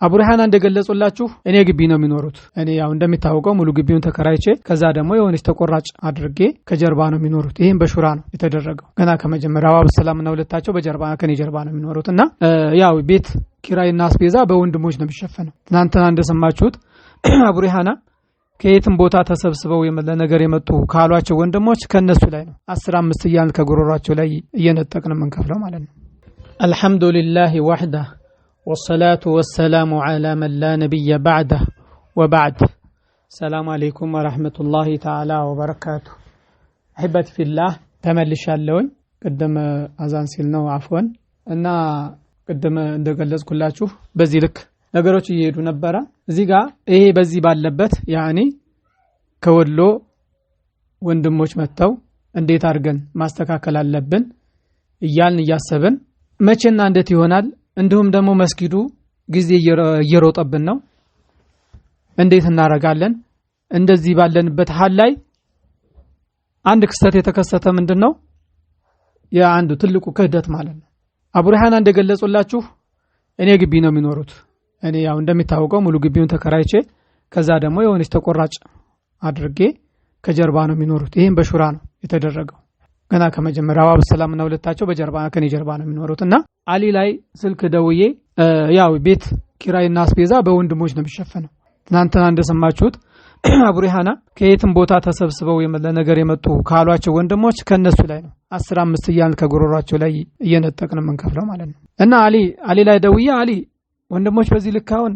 አቡ ሪሃና እንደገለጹላችሁ እኔ ግቢ ነው የሚኖሩት። እኔ ያው እንደሚታወቀው ሙሉ ግቢውን ተከራይቼ ከዛ ደግሞ የሆነች ተቆራጭ አድርጌ ከጀርባ ነው የሚኖሩት። ይሄን በሹራ ነው የተደረገው። ገና ከመጀመሪያው አቡ ሰላምና ሁለታቸው በጀርባ ከኔ ጀርባ ነው የሚኖሩትና ያው ቤት ኪራይና አስቤዛ በወንድሞች ነው የሚሸፈነው። ትናንትና እንደሰማችሁት አቡ ሪሃና ከየትም ቦታ ተሰብስበው ለነገር የመጡ ካሏቸው ወንድሞች ከነሱ ላይ ነው 15 እያልን ከጉሮሯቸው ላይ እየነጠቅን መንከፍለው ማለት ነው። አልহামዱሊላሂ ወህዳ والصلاة والسلام على من لا نبي بعده وبعد. السلام عليكم ورحمة الله تعالى وبركاته. أحبتي في الله ተመልሻለሁኝ። ቅድም አዛን ሲል ነው አፍወን እና ቅድም እንደገለጽኩላችሁ በዚህ ልክ ነገሮች እየሄዱ ነበር። እዚህ ጋር ይሄ በዚህ ባለበት ያኒ ከወሎ ወንድሞች መተው እንዴት አድርገን ማስተካከል አለብን እያልን እያሰብን መቼና እንዴት ይሆናል እንዲሁም ደግሞ መስጊዱ ጊዜ እየሮጠብን ነው እንዴት እናረጋለን እንደዚህ ባለንበት ሐል ላይ አንድ ክስተት የተከሰተ ምንድነው የአንዱ ትልቁ ክህደት ማለት ነው። አቡ ሪሃና እንደገለጹላችሁ እኔ ግቢ ነው የሚኖሩት። እኔ ያው እንደሚታወቀው ሙሉ ግቢውን ተከራይቼ ከዛ ደግሞ የሆነች ተቆራጭ አድርጌ ከጀርባ ነው የሚኖሩት። ይሄን በሹራ ነው የተደረገው። ገና ከመጀመሪያው አቡ ሰላምና ሁለታቸው በጀርባ ከኔ ጀርባ ነው የሚኖሩትና አሊ ላይ ስልክ ደውዬ ያው ቤት ኪራይና አስቤዛ በወንድሞች ነው የሚሸፈነው። ትናንትና እንደሰማችሁት አቡ ሪሃና ከየትም ቦታ ተሰብስበው ለነገር የመጡ ካሏቸው ወንድሞች ከነሱ ላይ ነው 15 እያልን ከጉሮሯቸው ላይ እየነጠቅን መንከፍለው ማለት ነው። እና አሊ ላይ ደውዬ አሊ ወንድሞች በዚህ ልክ አሁን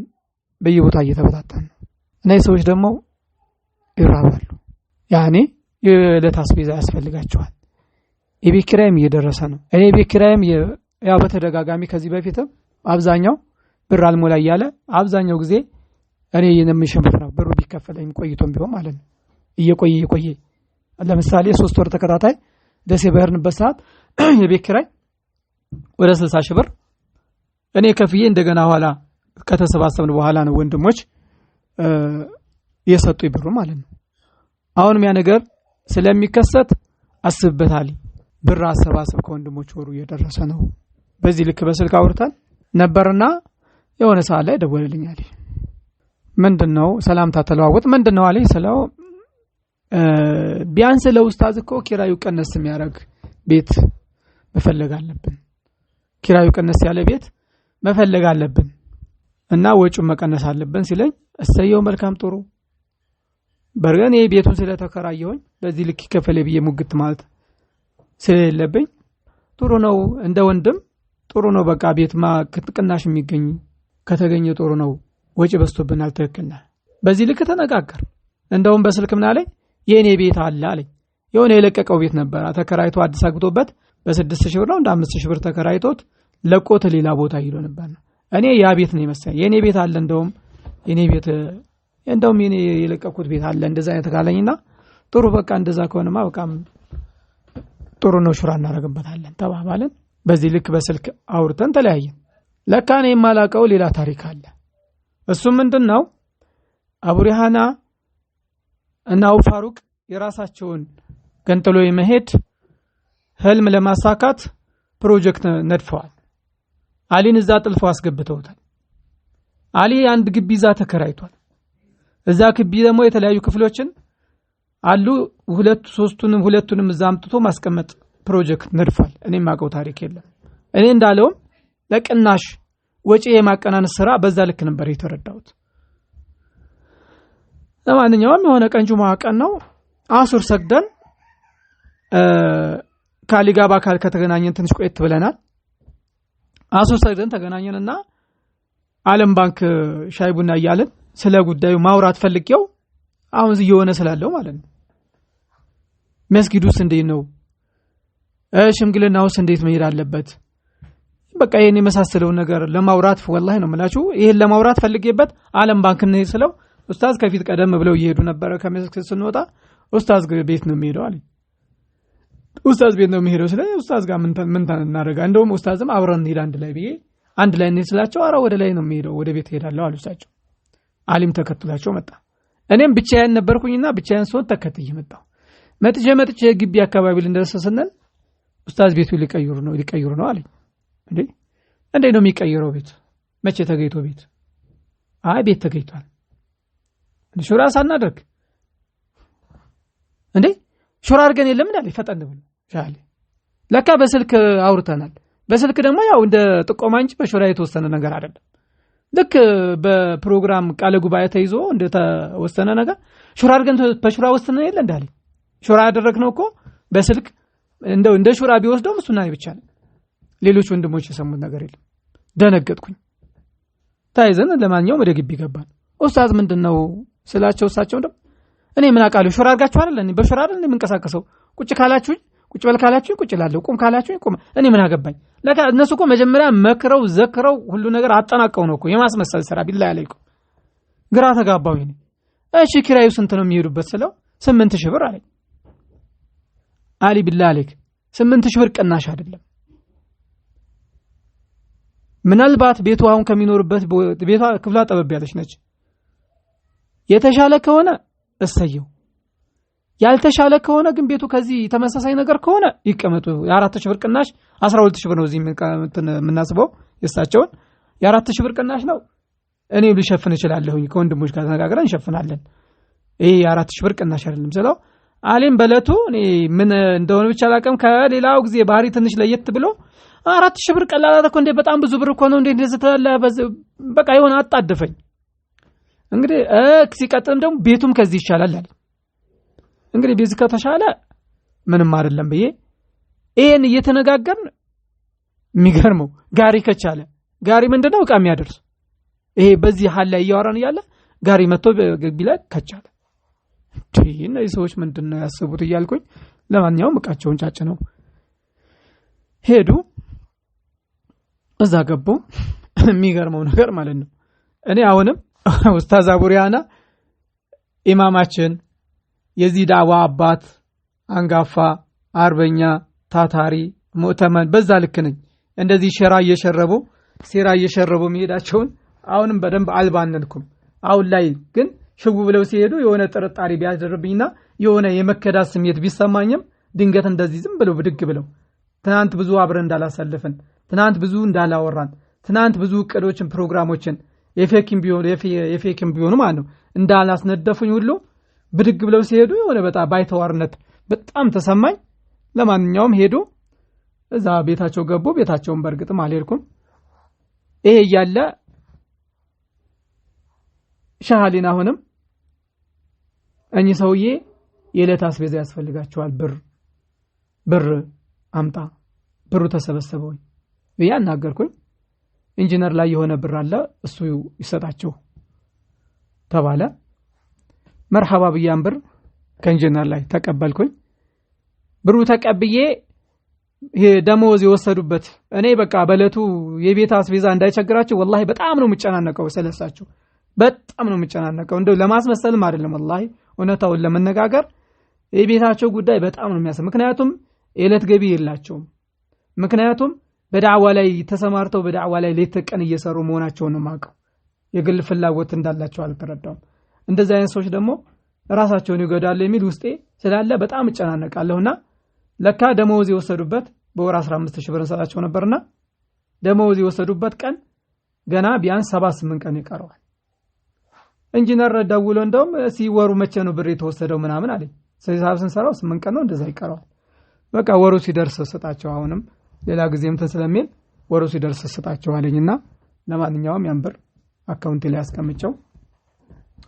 በየቦታ እየተበታተኑ ነው እና ሰዎች ደግሞ ይራባሉ። ያኔ የዕለት አስቤዛ ያስፈልጋቸዋል። የቤት ኪራይም እየደረሰ ነው። እኔ ቤት ኪራይም ያው በተደጋጋሚ ከዚህ በፊትም አብዛኛው ብር አልሞላ እያለ አብዛኛው ጊዜ እኔ የምሸምፍራው ብሩ ቢከፈለኝ ቆይቶም ቢሆን ማለት ነው እየቆየ ለምሳሌ 3 ወር ተከታታይ ደሴ በርንበት ሰዓት የቤት ኪራይ ወደ 60 ሺህ ብር እኔ ከፍዬ እንደገና ኋላ ከተሰባሰብን በኋላ ነው ወንድሞች የሰጡኝ ብሩ ማለት ነው። አሁንም ያ ነገር ስለሚከሰት አስብበታል። ብር አሰባሰብ ከወንድሞች ወሩ እየደረሰ ነው። በዚህ ልክ በስልክ አውርተን ነበርና የሆነ ሰዓት ላይ ደወለልኝ አለ። ምንድነው ሰላምታ ተለዋወጥ ምንድነው አለኝ ስለው ቢያንስ ለኡስታዝ እኮ ኪራዩ ቀነስ የሚያደርግ ቤት መፈለግ አለብን። ኪራዩ ቀነስ ያለ ቤት መፈለግ አለብን እና ወጪው መቀነስ አለብን ሲለኝ እሰየው መልካም ጥሩ በርገን የቤቱን ስለተከራየሁኝ በዚህ ልክ ይከፈለ ብዬ ሙግት ማለት ስለሌለብኝ ጥሩ ነው እንደ ወንድም ጥሩ ነው በቃ ቤትማ ቅናሽ የሚገኝ ከተገኘ ጥሩ ነው ወጪ በዝቶብናል ተከክልና በዚህ ልክ ተነጋገር። እንደውም በስልክ ምን አለኝ የኔ ቤት አለ አለኝ። የሆነ የለቀቀው ቤት ነበር ተከራይቶ አዲስ አግቶበት በ6000 ብር ነው እንደ 5000 ብር ተከራይቶት ለቆት ሌላ ቦታ ሄዶ ነበር። እኔ ያ ቤት ነው የመሰለኝ የኔ ቤት አለ እንደውም የኔ የለቀቁት ቤት አለ እንደዛ የተካለኝና ጥሩ በቃ እንደዛ ከሆነማ በቃም ጥሩ ነው ሹራ እናረጋግበታለን ተባባልን። በዚህ ልክ በስልክ አውርተን ተለያየን። ለካ እኔ የማላቀው ሌላ ታሪክ አለ። እሱ ምንድነው አቡ ሪሃና እና አቡ ፋሩቅ የራሳቸውን ገንጥሎ የመሄድ ህልም ለማሳካት ፕሮጀክት ነድፈዋል። አሊን እዛ ጥልፈው አስገብተውታል። አሊ አንድ ግቢ እዛ ተከራይቷል። እዛ ግቢ ደግሞ የተለያዩ ክፍሎችን አሉ ሁለቱንም እዛ አምጥቶ ማስቀመጥ ፕሮጀክት ነድፏል። እኔም ማቀው ታሪክ የለም። እኔ እንዳለውም ለቅናሽ ወጪ የማቀናነስ ስራ በዛ ልክ ነበር የተረዳሁት። ለማንኛውም የሆነ ቀን ጁማ ቀን ነው አሱር ሰግደን ካሊጋ ባካል ከተገናኘን ትንሽ ቆየት ብለናል። አሱር ሰግደን ተገናኘንና ዓለም ባንክ ሻይ ቡና እያልን ስለ ጉዳዩ ማውራት ፈልጌው አሁን እየሆነ ስላለው ማለት ነው መስጊዱስ እንዴት ነው ሽምግልናውስ እንዴት መሄድ አለበት በቃ የኔ መሳሰለው ነገር ለማውራት ወላሂ ነው መላችሁ ይሄን ለማውራት ፈልጌበት ዓለም ባንክ ነው ስለው ኡስታዝ ከፊት ቀደም ብለው ይሄዱ ነበር ከመስጊድ ስንወጣ ኡስታዝ ቤት ነው የሚሄደው አለኝ። ኡስታዝ ቤት ነው የሚሄደው ስለ ኡስታዝ ጋር ምን እናደርጋ እንደውም ኡስታዝም አብረን እንሄድ አንድ ላይ እንስላቸው አራ ወደ ላይ ነው የሚሄደው ወደ ቤት ሄዳለሁ አሉሳቸው። አሊም ተከትላቸው መጣ። እኔም ብቻዬን ነበርኩኝና ብቻዬን ሰው ተከትዬ መጥቼ ግቢ አካባቢ ልንደርሰስነን ኡስታዝ ቤቱ ሊቀይሩ ነው አለኝ። እንዴ ነው የሚቀይረው ቤት መቼ ተገይቶ ቤት አይ ቤት ተገይቷል ሹራ ሳናደርግ እንዴ ሹራ አድርገን የለም እንዳለ ፈጠን ብሎ ሻለ ለካ በስልክ አውርተናል በስልክ ደግሞ ያው እንደ ጥቆማ እንጂ በሹራ የተወሰነ ነገር አይደለም ልክ በፕሮግራም ቃለ ጉባኤ ተይዞ እንደ ተወሰነ ነገር ሹራ አድርገን በሹራ ወሰነን የለ እንዳለ ሹራ ያደረግነው እኮ በስልክ እንደው እንደ ሹራ ቢወስደው እሱና ብቻ ነው ሌሎች ወንድሞች የሰሙት ነገር የለም ደነገጥኩኝ ታይዘን ለማንኛውም ወደ ግቢ ገባን ኡስታዝ ምንድነው ስላቸው እሳቸው እንደው እኔ ምን አውቃለሁ ሹራ አድርጋችሁ አይደል እኔ በሹራ አይደል የምንቀሳቀሰው ቁጭ ካላችሁኝ ቁጭ በል ካላችሁኝ ቁጭ እላለሁ ቁም ካላችሁኝ ቁም እኔ ምን አገባኝ ለካ እነሱ እኮ መጀመሪያ መክረው ዘክረው ሁሉ ነገር አጠናቀው ነው እኮ የማስመሰል ስራ ቢላ ያለይኩ ግራ ተጋባው ይሄ እሺ ኪራዩ ስንት ነው የሚሄዱበት ስለው 8000 ብር አለኝ አሊ ቢላ አለይክ 8000 ብር ቅናሽ አይደለም ምናልባት ቤቱ አሁን ከሚኖርበት ቤቷ ክፍላ ጠበብ ያለች ነች የተሻለ ከሆነ እሰየው ያልተሻለ ከሆነ ግን ቤቱ ከዚህ ተመሳሳይ ነገር ከሆነ ይቀመጡ የ4000 ብር ቅናሽ 12000 ብር ነው እዚህ ምናስበው የሳቸውን የ4000 ብር ቅናሽ ነው እኔ ልሸፍን እችላለሁኝ ከወንድሞች ጋር ተነጋግረን እንሸፍናለን ይሄ የ4000 ብር ቅናሽ አይደለም ስለው አለም በለቱ እኔ ምን እንደሆነ ብቻ አላቀም ከሌላው ጊዜ ባህሪ ትንሽ ለየት ብሎ 4000 ብር ቀላል እኮ እንደ በጣም ብዙ ብር እኮ ነው እንደ እንደዚህ ተላላ በቃ ይሆን አጣደፈኝ እንግዲህ ሲቀጥም ደግሞ ቤቱም ከዚህ ይሻላል አለ እንግዲህ ቤት ከተሻለ ምንም አይደለም በየ ይሄን እየተነጋገርን የሚገርመው ጋሪ ከቻለ ጋሪ ምንድነው ዕቃ የሚያደርስ ይሄ በዚህ ሐል ላይ ያወራን ያለ ጋሪ መጥቶ ግቢ ላይ ከቻለ እነዚህ ሰዎች ምንድነው ያስቡት እያልኩኝ ለማንኛውም ዕቃቸውን ጫጭነው ሄዱ እዛ ገቡ የሚገርመው ነገር ማለት ነው እኔ አሁንም ኡስታዝ አቡሪያና ኢማማችን የዚህ ዳዋ አባት አንጋፋ አርበኛ ታታሪ ሙተመን በዛ ልክ ነኝ እንደዚህ ሸራ እየሸረቡ ሲራ እየሸረቡ መሄዳቸውን አሁንም በደንብ አልባነንኩም አሁን ላይ ግን ሽጉ ብለው ሲሄዱ የሆነ ጥርጣሪ ቢያደርብኝና የሆነ የመከዳት ስሜት ቢሰማኝም ድንገት እንደዚህ ዝም ብለው ብድግ ብለው ትናንት ብዙ አብረን እንዳላሰልፈን ትናንት ብዙ እንዳላወራን ትናንት ብዙ እቅዶችን ፕሮግራሞችን የፌክም ቢሆኑ ማለት ነው እንዳላስነደፉኝ ሁሉ ብድግ ብለው ሲሄዱ የሆነ በጣም ባይተዋርነት በጣም ተሰማኝ ለማንኛውም ሄዱ እዛ ቤታቸው ገቡ ቤታቸውን በርግጥም አልሄድኩም ይሄ ያለ ሻሃሊና ሆነም እኚህ ሰውዬ የዕለት አስቤዛ ያስፈልጋቸዋል ብር አምጣ ብሩ ተሰበሰበው ያናገርኩኝ ኢንጂነር ላይ የሆነ ብር አለ እሱ ይሰጣቸው ተባለ መርሐባ ብያን ብር ከኢንጂነር ላይ ተቀበልኩኝ ብሩ ተቀብዬ ደሞዝ የወሰዱበት እኔ በቃ በለቱ የቤት አስቤዛ እንዳይቸግራቸው ወላሂ በጣም ነው የምጨናነቀው ስለሳቸው በጣም ነው የምጨናነቀው እንደው ለማስመሰልም አይደለም ወላሂ እውነታውን ለመነጋገር የቤታቸው ጉዳይ በጣም ነው የሚያሰ ምክንያቱም የዕለት ገቢ የላቸውም ምክንያቱም በዳዕዋ ላይ ተሰማርተው በዳዕዋ ላይ ሌት ተቀን እየሰሩ መሆናቸው ነው ማቀው የግል ፍላጎት እንዳላቸው አልተረዳውም እንደዚህ አይነት ሰዎች ደግሞ ራሳቸውን ይጎዳሉ የሚል ውስጤ ስላለ በጣም እጨናነቃለሁና ለካ ደሞዝ የወሰዱበት በወር 15000 ብር ሰጣቸው ነበርና ደሞዝ የወሰዱበት ቀን ገና ቢያንስ 78 ቀን ይቀረዋል ኢንጂነር ደውሎ እንደውም ሲወሩ መቼ ነው ብር የተወሰደው ምናምን አለኝ ስለዚህ ስንሰራው 8 ቀን ነው እንደዛ ይቀረዋል በቃ ወሩ ሲደርስ ሰጣቸው አሁንም ሌላ ጊዜም ተስለሚል ወሩ ሲደርስ ሰጣቸው አለኝና ለማንኛውም ያን ብር አካውንት ላይ አስቀምጨው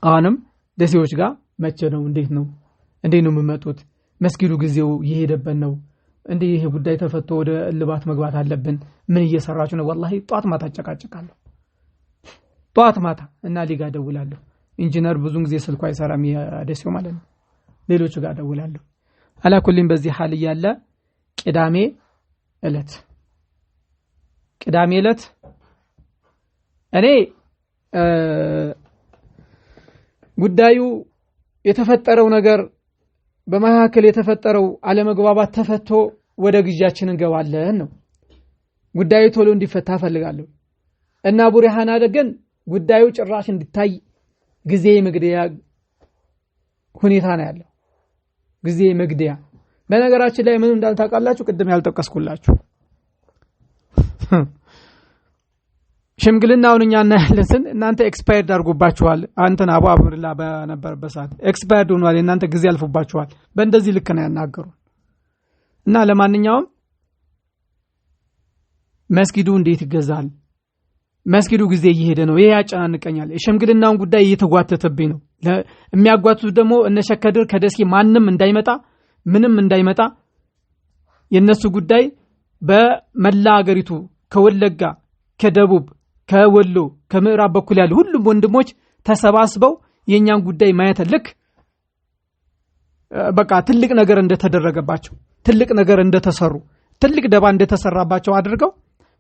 አሁንም ደሴዎች ጋር መቼ ነው እንዴት ነው የምመጡት መስጊዱ ጊዜው ይሄደበት ነው እንዴ ይሄ ጉዳይ ተፈቶ ወደ ልባት መግባት አለብን ምን እየሰራችሁ ነው ወላሂ ጧት ማታ ጨቃጨቃለሁ ጧት ማታ እና ሊጋ ደውላለሁ ኢንጂነር ብዙን ጊዜ ስልኩ አይሰራም ያደሰው ማለት ነው ሌሎች ጋር ደውላለሁ አላኩልኝ በዚህ ሐል ያለ ቅዳሜ እለት እኔ ጉዳዩ የተፈጠረው ነገር በመሐከል የተፈጠረው አለመግባባት ተፈቶ ወደ ግጃችን እንገባለን ነው ጉዳዩ ቶሎ እንዲፈታ ፈልጋለሁ እና ቡሪሃና ደገን ጉዳዩ ጭራሽ እንዲታይ ጊዜ መግደያ ሁኔታ ነው ያለው ጊዜ መግደያ በነገራችን ላይ ምን እንዳልታቃላችሁ ቅድም ያልተቀስኩላችሁ ሽምግልናውን እኛ እናያለን እናንተ ኤክስፓየርድ አድርጎባችኋል አንተን አቡ አብዱላ በነበረበት ሰዓት ኤክስፓየርድ ሆኗል እናንተ ጊዜ አልፎባችኋል በእንደዚህ ልክ ነው ያናገሩ እና ለማንኛውም መስጊዱ እንዴት ይገዛል መስጊዱ ጊዜ እየሄደ ነው ይሄ ያጫናንቀኛል የሽምግልናውን ጉዳይ እየተጓተተብኝ ነው የሚያጓቱት ደግሞ እነሸከድር ከደስኪ ማንም እንዳይመጣ ምንም እንዳይመጣ የነሱ ጉዳይ በመላ ሀገሪቱ ከወለጋ ከደቡብ ከወሎ ከምዕራብ በኩል ያሉ ሁሉም ወንድሞች ተሰባስበው የኛን ጉዳይ ማየት ልክ በቃ ትልቅ ነገር እንደተደረገባቸው ትልቅ ነገር እንደተሰሩ ትልቅ ደባ እንደተሰራባቸው አድርገው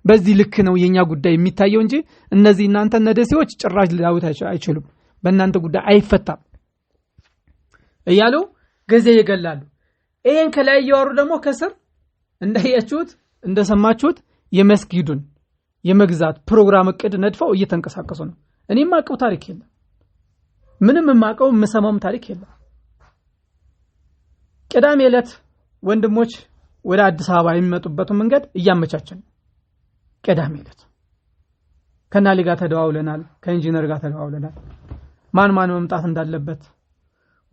በዚህ ልክ ነው የኛ ጉዳይ የሚታየው እንጂ እነዚህ እናንተ ነደሲዎች ጭራሽ ሊያውት አይችሉም በእናንተ ጉዳይ አይፈታም እያሉ ጊዜ ይገላሉ ይሄን ከላይ ያወሩ ደግሞ ከስር እንዳያችሁት እንደሰማችሁት የመስጊዱን የመግዛት ፕሮግራም እቅድ ነድፈው እየተንቀሳቀሱ ነው እኔም ማቀው ታሪክ የለም ምንም ማቀው መሰማም ታሪክ የለም ቅዳሜ ዕለት ወንድሞች ወደ አዲስ አበባ የሚመጡበት መንገድ እያመቻቸን ቅዳሜ ዕለት ከናሊ ጋር ተደዋውለናል ከኢንጂነር ጋር ተደዋውለናል ማን መምጣት እንዳለበት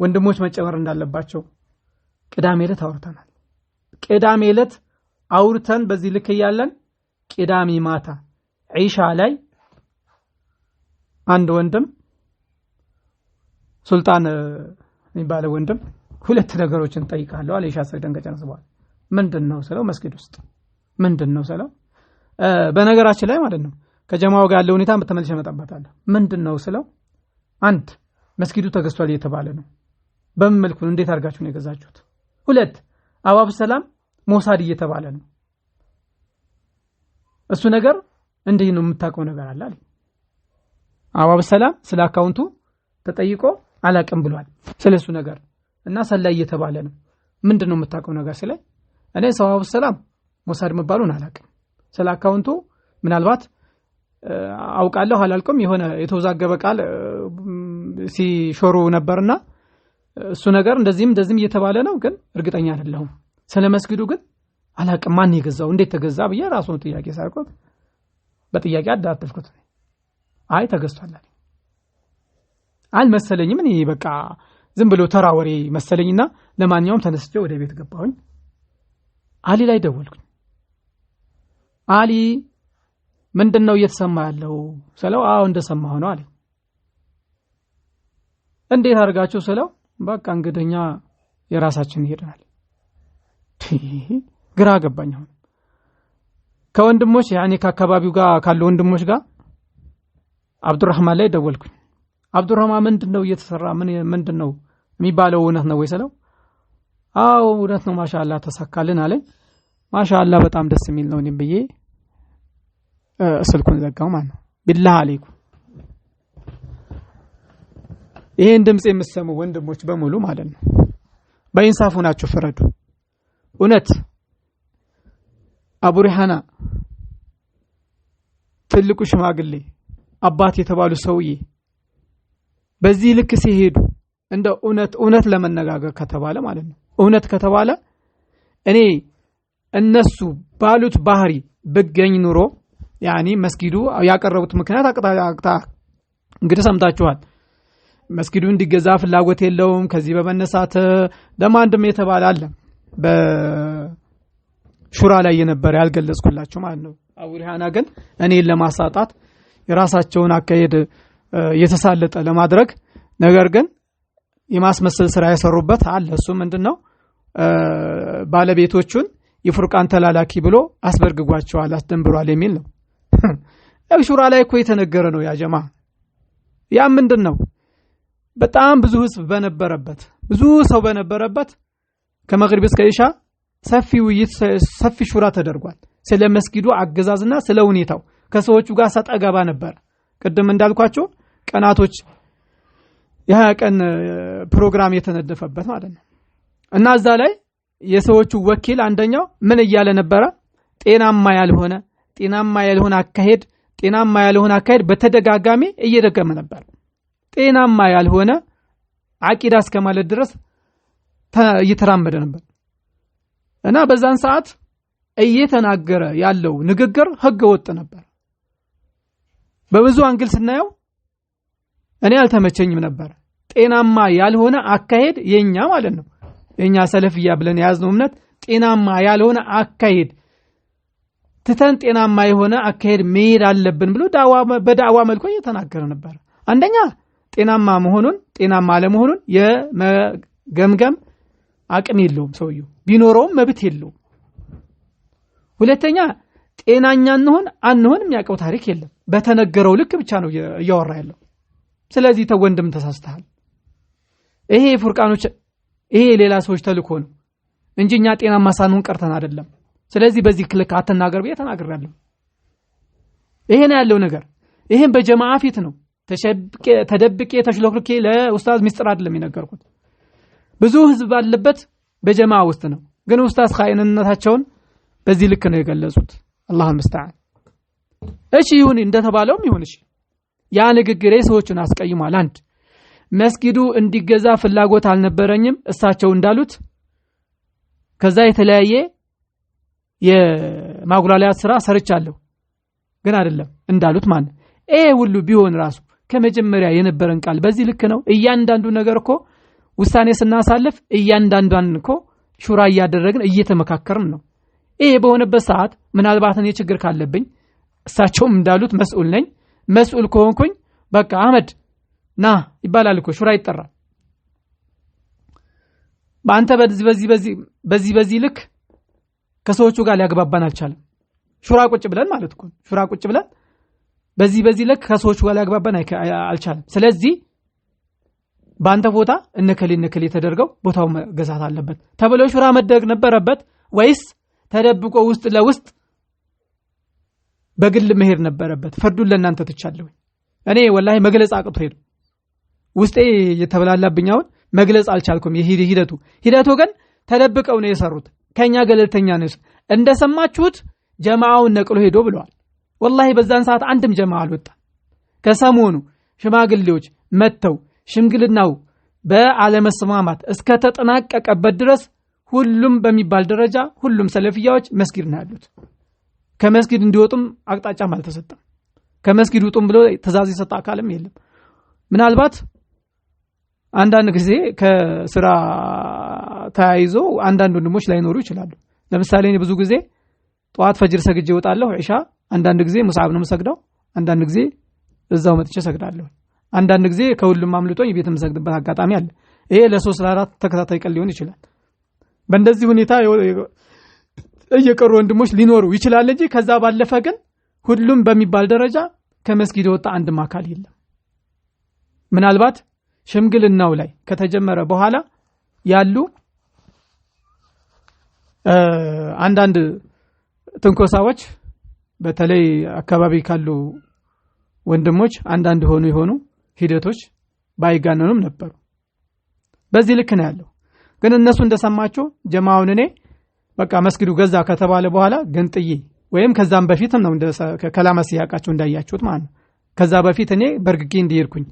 ወንድሞች መጨመር እንዳለባቸው ቅዳሜ ዕለት አውርተናል ቅዳሜ ዕለት አውርተን በዚህ ልክ ያለን ቅዳሜ ማታ ዒሻ ላይ አንድ ወንድም ሱልጣን የሚባለው ወንድም ሁለት ነገሮችን ጠይቃለሁ አለ ዒሻ ሰግደን ከጨረስን ምንድነው ስለው መስጊድ ውስጥ ምንድነው ስለው በነገራችን ላይ ማለት ነው ከጀማው ጋር ያለው ሁኔታ በተመለሽ መጣባታለሁ ምንድነው ስለው አንድ መስጊዱ ተገዝቷል እየተባለ ነው በምን መልኩ እንዴት አድርጋችሁ ነው የገዛችሁት ሁለት አባብ ሰላም ሞሳድ እየተባለ ነው እሱ ነገር እንዴ ነው የምታውቀው ነገር አለ አይደል አባብ ሰላም ስለ አካውንቱ ተጠይቆ አላቀም ብሏል ስለሱ ነገር እና ሰላይ እየተባለ ነው ምንድነው የምታውቀው ነገር ስለ እኔ አባብ ሰላም ሞሳድ መባሉን አላቀም ስለ አካውንቱ ምናልባት አውቃለሁ አላልኩም የሆነ የተወዛገበ ቃል ሲሾሩ ነበርና እሱ ነገር እንደዚህም እየተባለ ነው ግን እርግጠኛ አይደለሁም ስለ መስጊዱ ግን አላቀም ማን ይገዛው እንዴት ተገዛ በየ ራሱን ጥያቄ ሳይቆጥ በጥያቄ አዳተፍኩት አይ ተገዝቷል አልመሰለኝም እኔ በቃ ዝም ብሎ ተራወሬ መሰለኝና ለማንኛውም ተነስቼ ወደ ቤት ገባሁኝ አሊ ላይ ደወልኩኝ አሊ ምንድነው እየተሰማ ያለው ስለው አው እንደሰማሁ ነው አለ እንዴት አድርጋችሁ ስለው በቃ እንግዲህኛ የራሳችን ይሄዳል ግራ ገባኝ አሁን ከወንድሞች ያኔ ከአካባቢው ጋር ካሉ ወንድሞች ጋር አብዱራህማን ላይ ደወልኩኝ አብዱራህማን ምንድነው እየተሰራ ምንድነው የሚባለው እውነት ነው ወይ ስለው አው እውነት ነው ማሻአላ ተሳካልን አለኝ ማሻአላ በጣም ደስ የሚል ነው እኔም ብዬ ስልኩን ዘጋው ማለት ነው ቢላህ አለይኩም ይሄን ድምጽ የምትሰሙ ወንድሞች በሙሉ ማለት ነው በኢንሳፉ ናችሁ ፍረዱ እውነት አቡ ሪሃና ትልቁ ሽማግሌ አባት የተባሉ ሰውዬ በዚህ ልክ ሲሄዱ እንደ እውነት ለመነጋገር ከተባለ ማለት ነው እውነት ከተባለ እኔ እነሱ ባሉት ባህሪ በገኝ ኑሮ ያኒ መስጊዱ ያቀረቡት ምክንያት አቅጣጫ እንግዲህ ሰምታችኋል መስጊዱ እንዲገዛ ፍላጎት የለውም ከዚህ በመነሳት ለማንድም የተባለ አለ በሹራ ላይ የነበረ ያልገለጽኩላችሁ ማለት ነው አቡ ሪሃና ግን እኔን ለማሳጣት የራሳቸውን አካሄድ የተሳለጠ ለማድረግ ነገር ግን የማስመሰል ስራ ያሰሩበት አለ እሱ ምንድነው ባለቤቶቹን የፍርቃን ተላላኪ ብሎ አስበርግጓቸዋል አስደንብሯል የሚል ነው ሹራ ላይ እኮ የተነገረ ነው ያ ጀማ ያ ምንድነው በጣም ብዙ ህዝብ በነበረበት ብዙ ሰው በነበረበት ከመግሪብ እስከ ኢሻ ሰፊ ሹራ ተደርጓል ስለ መስጊዱ አገዛዝና ስለ ሁኔታው ከሰዎቹ ጋር ሰጣጋባ ነበር ቀደም እንዳልኳቸው ቀናቶች ያ ቀን ፕሮግራም የተነደፈበት ማለት ነው እና እዛ ላይ የሰዎቹ ወኪል አንደኛው ምን እያለ ነበር ጤናማ ያልሆነ አካሄድ በተደጋጋሚ እየደገመ ነበር ጤናማ ያልሆነ አቂዳ እስከማለት ድረስ እየተራመደ ነበር እና በዛን ሰዓት እየተናገረ ያለው ንግግር ህገ ወጥ ነበር በብዙ አንግል ስናየው እኔ አልተመቸኝም ነበር ጤናማ ያልሆነ አካሄድ የኛ ማለት ነው የኛ ሰለፍያ ብለን ያዝነው እምነት ጤናማ ያልሆነ አካሄድ ትተን ጤናማ የሆነ አካሄድ መሄድ አለብን ብሎ በዳዋ መልኩ እየተናገረ ነበር አንደኛ ጤናማ መሆኑን ጤናማ አለመሆኑን የመገምገም አቅም የለውም ሰውየው ቢኖረውም መብት የለውም ሁለተኛ ጤናኛ አንሆን የሚያውቀው ታሪክ የለም በተነገረው ልክ ብቻ ነው እያወራ ያለው ስለዚህ ተወንድም ተሳስተሃል ይሄ ፉርቃኖች ይሄ ሌላ ሰዎች ተልኮ ነው እንጂኛ ጤናማ ሳንሆን ቀርተን አይደለም ስለዚህ በዚህ ክልክ አትናገር ብዬ ተናግሬያለሁ ይሄ ነው ያለው ነገር ይሄን በጀማዓ ፊት ነው ተደብቄ ተሽሎክልኬ ለኡስታዝ ሚስጥር አይደለም የነገርኩት ብዙ ህዝብ ባለበት በጀማዓ ውስጥ ነው ግን ኡስታዝ ኻይንነታቸውን በዚህ ልክ ነው የገለጹት አላህ መስተዓን እሺ ይሁን እንደተባለውም ይሁን እሺ ያ ንግግሬ ሰዎችን አስቀይሟል አንድ መስጊዱ እንዲገዛ ፍላጎት አልነበረኝም እሳቸው እንዳሉት ከዛ የተለያየ የማጉላላት ስራ ሰርቻለሁ ግን አይደለም እንዳሉት ማን ሁሉ ቢሆን ራሱ ከመጀመሪያ የነበረን ቃል በዚህ ልክ ነው እያንዳንዱ ነገር እኮ ውሳኔ ስናሳልፍ እያንዳንዱን እኮ ሹራ ያደረግን እየተመካከርን ነው በሆነበት ሰዓት ምናልባት እኔ ችግር ካለብኝ እሳቸውም እንዳሉት መስኡል ነኝ መስኡል ከሆንኩኝ በቃ አህመድ ና ይባላል እኮ ሹራ ይጠራል በአንተ በዚህ ልክ ከሰዎቹ ጋር ሊያግባባን አልቻለም ሹራ ቁጭ ብለን ማለት እኮ ሹራ ቁጭ ብለን በዚህ ልክ ከሰዎቹ ጋር ሊያግባባን አልቻለም ስለዚህ በአንተ ቦታ እነከሌ ተደርገው ቦታው መገዛት አለበት ተብሎ ሹራ መደረግ ነበረበት ወይስ ተደብቆ ውስጥ ለውስጥ በግል መሄድ ነበረበት ፍርዱን ለእናንተ ተቻለሁ እኔ ወላሂ መግለጽ አቅቶ ሄዱ ውስጤ የተበላላብኛው መግለጽ አልቻልኩም ሂደቱ ግን ተደብቀው ነው የሰሩት ከኛ ገለልተኛ ነው እንደሰማችሁት ጀማዓውን ነቅሎ ሄዶ ብለዋል ወላሂ በዛን ሰዓት አንድም ጀማዓ አልወጣ ከሰሞኑ ሽማግሌዎች መተው ሽምግልናው በአለመስማማት እስከ ተጠናቀቀበት ድረስ ሁሉም በሚባል ደረጃ ሁሉም ሰለፊያዎች መስጊድ ነው ያሉት ከመስጊድ እንዲወጡም አቅጣጫም አልተሰጠም ከመስጊድ ውጡም ብሎ ተዛዝ የሰጠ አካልም የለም ምናልባት አንዳንድ ጊዜ ከስራ ተያይዞ አንዳንድ ወንድሞች ላይኖሩ ይችላሉ ለምሳሌ እኔ ብዙ ጊዜ ጧት ፈጅር ሰግጄ እወጣለሁ ኢሻ አንዳንድ ጊዜ ሙሳብ ነው መስገዳው አንዳንድ ጊዜ እዛው መጥቼ ሰግዳለሁ አንዳንድ ጊዜ ከሁሉም አምልጦኝ ቤትም ሰግድበት አጋጣሚ አለ ይሄ ለ3 ለ4 ተከታታይ ቀን ሊሆን ይችላል በእንደዚህ ሁኔታ እየቀሩ ወንድሞች ሊኖሩ ይችላል እንጂ ከዛ ባለፈ ግን ሁሉም በሚባል ደረጃ ከመስጊድ ወጣ አንድም አካል የለም ምናልባት ሽምግልናው ላይ ከተጀመረ በኋላ ያሉ አንዳንድ ትንኮሳዎች በተለይ አካባቢ ካሉ ወንድሞች አንዳንድ ሆኑ ሂደቶች ባይጋነኑም ነበሩ በዚህ ልክ ነው ያለው ግን እነሱ እንደሰማቸው ጀማዓውን እኔ በቃ መስጊዱ ገዛ ከተባለ በኋላ ገንጥዬ ወይም ከዛም በፊትም ነው ከላማ ሲያቃቸው እንዳያችሁት ማለት ነው ከዛ በፊት እኔ በርግጌ እንዲርኩኝ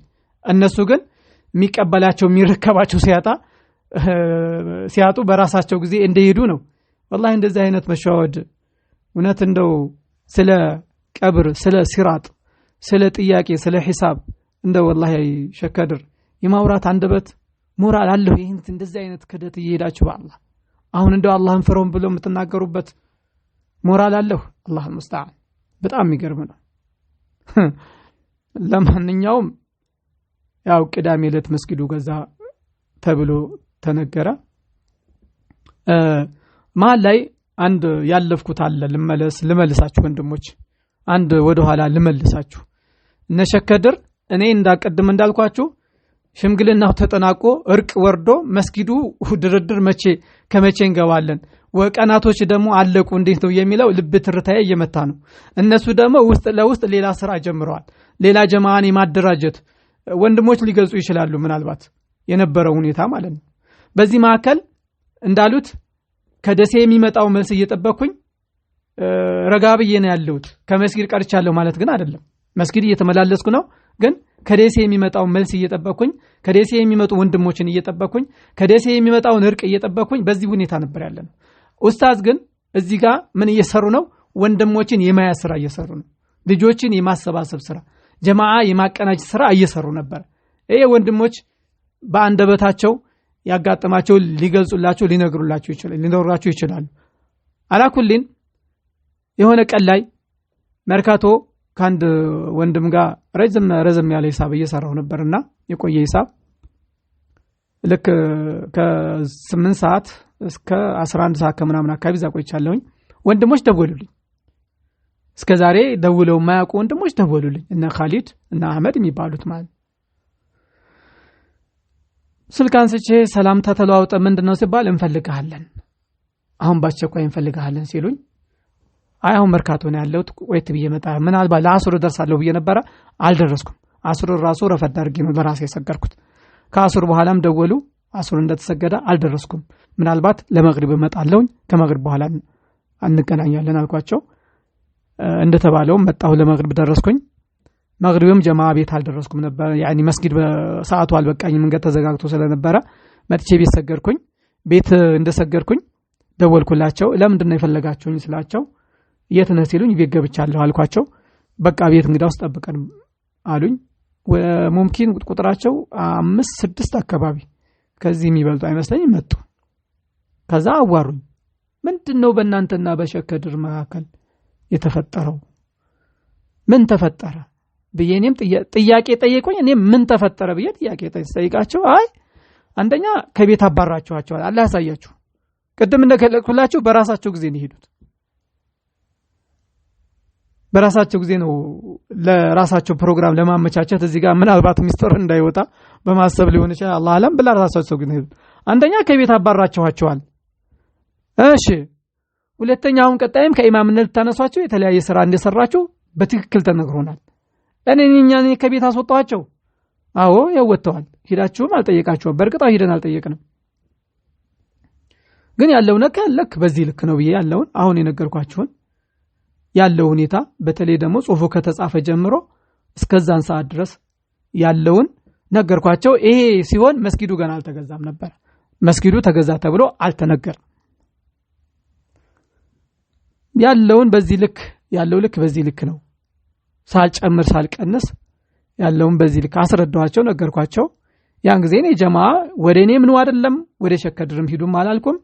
እነሱ ግን የሚቀበላቸው የሚረከባቸው ሲያጡ በራሳቸው ጊዜ እንደሄዱ ነው والله እንደዚህ አይነት መሻወድ እውነት እንደው ስለ ቀብር ስለ ሲራጥ ስለ ጥያቄ ስለ ሒሳብ እንደው والله ሸከድር የማውራት አንደበት ሞራል አለው ይሄን እንደዚህ አይነት ክደት እየሄዳችሁ በአላህ አሁን እንደው አላህን ፈሮም ብሎ የምትናገሩበት ሞራል አለው አላህ المستعان በጣም የሚገርም ነው ለማንኛውም ያው ቅዳሜ ዕለት መስጊዱ ገዛ ተብሎ ተነገረ ማል ላይ አንድ ያለፍኩት አለ ልመልሳችሁ ወንድሞች አንድ ወደ ኋላ ልመልሳችሁ ነሸከድር እኔ እንዳቀድም እንዳልኳችሁ ሽምግልናው ተጠናቆ እርቅ ወርዶ መስጊዱ ድርድር ከመቼ እንገባለን ወቀናቶች ደግሞ አለቁ እንዴት ነው የሚለው ልብ ትርታዬ እየመታ ነው እነሱ ደግሞ ውስጥ ለውስጥ ሌላ ስራ ጀምረዋል ሌላ ጀማዓን የማደራጀት ወንድሞች ሊገልጹ ይችላሉ ምናልባት የነበረው ሁኔታ ማለት ነው በዚህ ማከል እንዳሉት ከደሴ የሚመጣው መልስ እየተጠበቅኩኝ ረጋብዬ ነው ያለሁት ከመስጊድ ቀርቻለሁ ማለት ግን አይደለም መስጊድ እየተመላለስኩ ነው ግን ከደሴ የሚመጣው መልስ እየተጠበቅኩኝ ከደሴ የሚመጡ ወንድሞችን እየተጠበቅኩኝ ከደሴ የሚመጣውን እርቅ እየተጠበቅኩኝ በዚህ ሁኔታ ነበር ያለነው ኡስታዝ ግን እዚህ ጋር ምን እየሰሩ ነው ወንድሞችን የማያስራ እየሰሩ ነው ልጆችን የማሰባሰብ ስራ ጀማዓ የማቀናጅ ስራ እየሰሩ ነበር። ይሄ ወንድሞች በአንደበታቸው ያጋጠማቸው ሊገልጹላችሁ ሊነግሩላችሁ ይችላሉ። አላኩልን የሆነ ቀን ላይ መርካቶ ካንድ ወንድም ጋር ረዘም ያለ ሂሳብ እየሰራው ነበርና የቆየ ሂሳብ ልክ ከ8 ሰዓት እስከ 11 ሰዓት ከምናምን አካባቢ ቆይቻለሁኝ። ወንድሞች ደወሉልኝ። እስከዛሬ ደውለው ማያውቁ ወንድሞች ደወሉልኝ። እነ ኻሊድ እና አህመድ የሚባሉት ማለት ስልክ አንስቼ ሰላምታ ተለዋውጠ ምንድነው ሲባል እንፈልጋለን፣ አሁን ባስቸኳይ እንፈልጋለን ሲሉኝ አሁን መርካቶ ነው ያለሁት ቆይት ብዬ መጣ ምናልባት ለአስር ደርሳለሁ ብዬ ነበር። አልደረስኩም። አስር ራሱ ረፈድ አድርጌ ነው ለራሴ የሰገርኩት። ከአስር በኋላም ደወሉ። አስር እንደተሰገደ አልደረስኩም። ምናልባት ለመግሪብ እመጣለሁ ከመግሪብ በኋላ እንገናኛለን አልኳቸው። እንደተባለው መጣሁ። ለመግሪብ ደረስኩኝ። መግሪብም ጀማዓ ቤት አልደረስኩም ነበር። ያኒ መስጊድ በሰዓቱ አልበቃኝም፣ መንገድ ተዘጋግቶ ስለነበረ መጥቼ ቤት ሰገርኩኝ። ቤት እንደሰገርኩኝ ደወልኩላቸው። ለምንድን ነው የፈለጋችሁኝ ስላቸው የት ነህ ሲሉኝ ቤት ገብቻለሁ አልኳቸው። በቃ ቤት እንግዳው ጠብቀን አሉኝ። ሙምኪን ቁጥራቸው 5-6 አካባቢ ከዚህ የሚበልጡ አይመስለኝም መጡ። ከዛ አዋሩኝ። ምንድነው በእናንተና በሸከድር መካከል የተፈጠረው? ምን ተፈጠረ ብዬኔም ጥያቄ ጠየቁኝ። እኔም ምን ተፈጠረ ብዬ ጥያቄ ጠይቃቸው አይ አንደኛ ከቤት አባራችኋቸዋል፣ አላህ ያሳያችሁ። ቅድም እንደገለጽኩላችሁ በራሳቸው ጊዜ ነው ሄዱት። በራሳቸው ጊዜ ነው ለራሳቸው ፕሮግራም ለማመቻቸት እዚህ ጋር ምናልባት ሚስጥር እንዳይወጣ በማሰብ ሊሆን ይችላል። አላህ አለም ብላ ራሳቸው ግን ሄዱት። አንደኛ ከቤት አባራችኋቸዋል። እሺ ሁለተኛውን ቀጣይም ከኢማምነት ልታነሷቸው የተለያየ ስራ እንደሰራችሁ በትክክል ተነግሮናል። እኔ ከቤት አስወጣቸው። አዎ ያወጣዋል። ሄዳችሁም አልጠየቃችሁም። በርግጥ ሄደን አልጠየቅንም። ግን ያለው ነገር ልክ በዚህ ልክ ነው ብዬ ያለውን አሁን የነገርኳችሁን ያለው ሁኔታ በተለይ ደግሞ ጽሁፉ ከተጻፈ ጀምሮ እስከዛን ሰዓት ድረስ ያለውን ነገርኳቸው። ይሄ ሲሆን መስጊዱ ገና አልተገዛም ነበር። መስጊዱ ተገዛ ተብሎ አልተነገረም። ያለውን በዚህ ልክ ያለው ልክ በዚህ ልክ ነው። ሳልጨምር ሳልቀንስ ያለውን በዚህ ልክ አስረዳኋቸው፣ ነገርኳቸው። ያን ጊዜ እኔ ጀማዓ ወደኔ ምኑ አይደለም ወደ ሸከድርም ሂዱም አላልኩም።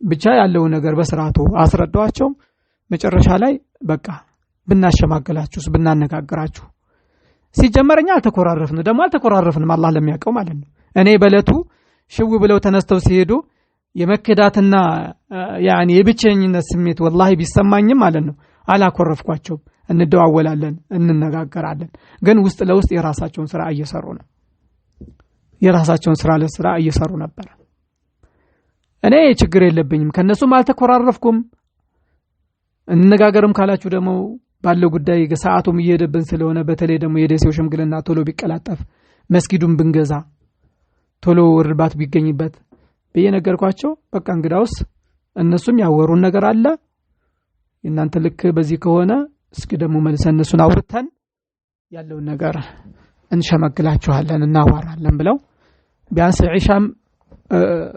ብቻ ያለው ነገር በስርዓቱ አስረዳኋቸው። መጨረሻ ላይ በቃ ብናሸማገላችሁስ ብናነጋግራችሁ ሲጀመረኛ አልተኮራረፍንም አላህ ለሚያውቀው ማለት ነው። እኔ በለቱ ሽው ብለው ተነስተው ሲሄዱ የመከዳትና ያኒ የብቸኝነት ስሜት ወላሂ ቢሰማኝም ማለት ነው አላኮረፍኳቸው። እንደዋወላለን እንነጋገራለን። ግን ውስጥ ለውስጥ የራሳቸውን ስራ እየሰሩ ነው። የራሳቸውን ስራ እየሰሩ ነበር። እኔ ችግር የለብኝም፣ ከነሱም አልተኮራረፍኩም። እንነጋገርም ካላችሁ ደግሞ ባለው ጉዳይ ሰዓቱም እየሄደብን ስለሆነ በተለይ ደግሞ የደሴው ሽምግልና ቶሎ ቢቀላጠፍ መስጊዱን ብንገዛ ቶሎ እርባት ቢገኝበት በየነገርኳቸው በቃ እንግዳውስ እነሱም ያወሩን ነገር አለ። እናንተ ልክ በዚህ ከሆነ እስኪ ደግሞ መልሰን እነሱን አውርተን ያለውን ነገር እንሸመግላችኋለን እናዋራለን ብለው ቢያንስ ዒሻም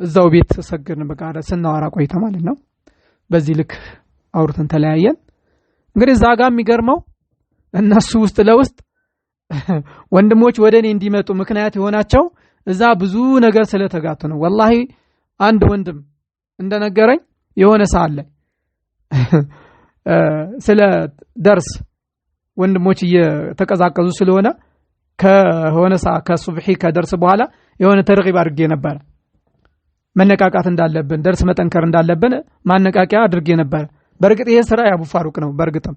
እዛው ቤት ሰግርን በቃ ስናወራ ቆይታ ማለት ነው። በዚህ ልክ አውርተን ተለያየን። እንግዲህ እዛ ጋር የሚገርመው እነሱ ውስጥ ለውስጥ ወንድሞች ወደኔ እንዲመጡ ምክንያት የሆናቸው እዛ ብዙ ነገር ስለተጋቱ ነው። ወላሂ አንድ ወንድም እንደነገረኝ የሆነ ሰዓት ላይ ስለ ደርስ ወንድሞች እየተቀዛቀዙ ስለሆነ ከሆነ ሰዓት ከሱብሒ ከደርስ በኋላ የሆነ ተርጊብ አድርጌ ነበር። መነቃቃት እንዳለብን ደርስ መጠንከር እንዳለብን ማነቃቂያ አድርጌ ነበር። በርግጥ ይሄ ስራ የአቡ ፋሩቅ ነው። በርግጥም